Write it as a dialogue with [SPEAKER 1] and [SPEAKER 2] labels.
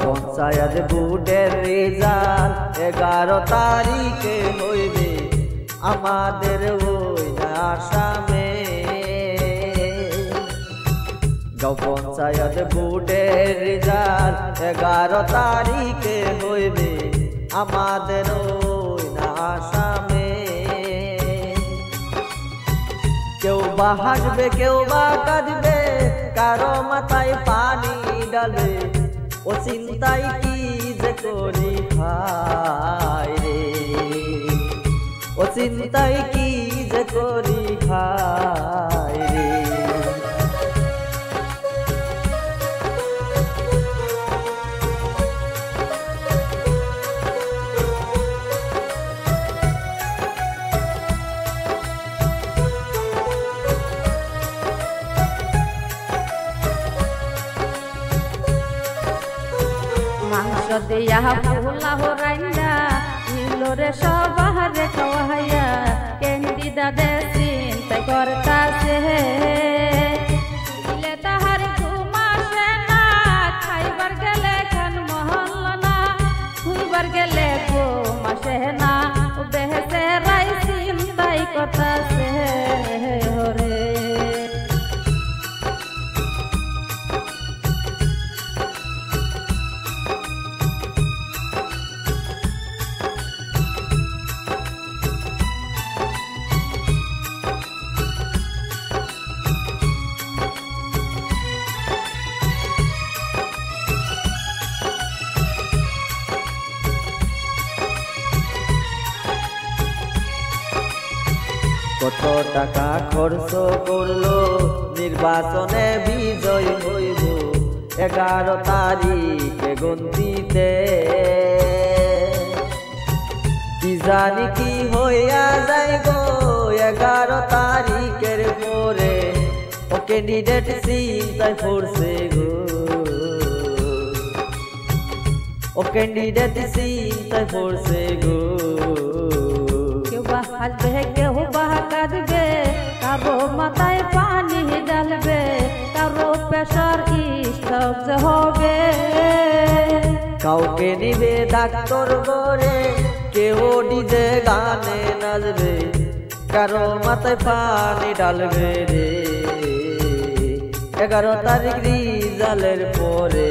[SPEAKER 1] পঞ্চায়েত ভোটের রেজাল্ট 11 তারিখে হইবে আমাদের ওই আসামে। পঞ্চায়েত ভোটের রেজাল্ট 11 তারিখে হইবে আমাদের ওই আসামে। কেউ বা হাসবে কেউ বা কাঁদবে, কারো মাথায় পানি ডালবে, ও চিন্তাই কি যে করি খাই রে, ও চিন্তাই কি যে করি খাই রে।
[SPEAKER 2] মাংস দিয়া পোলা হরাইয়া নিলরে সবারে খাওয়াইয়া ক্যান্ডিডা দে চিন্তা করতাছে। দিলে তাহার ঘুম আসে না, খাইবার গেলে খান মহল না, খুইবার গেলে ঘুম আসে না, বেহেসে রাই চিন্তাই করতাছে হরে।
[SPEAKER 1] কত টাকা খরচ করলো নির্বাচনে বিজয় হইব 11 তারিখে গন্তিতে। কি জানি কি হইয়া যায় গো 11 তারিখের পরে, ও ক্যান্ডিডেট চিন্তায় পড়ছে গো, ও ক্যান্ডিডেট চিন্তায় পড়ছে গো।
[SPEAKER 2] কেউ বা হাসবে কেউ বা কাঁদবে, কারো মাথায় পানি ডালবে, কারো প্রেসার স্ট্রোক হবে।
[SPEAKER 1] কাউকে নিবে ডাক্তার ঘরে, কেউ ডিজে গানে নাচবে, কারো মাথায় পানি ডালবে রে 11 তারিখ রিজাল্টের পরে।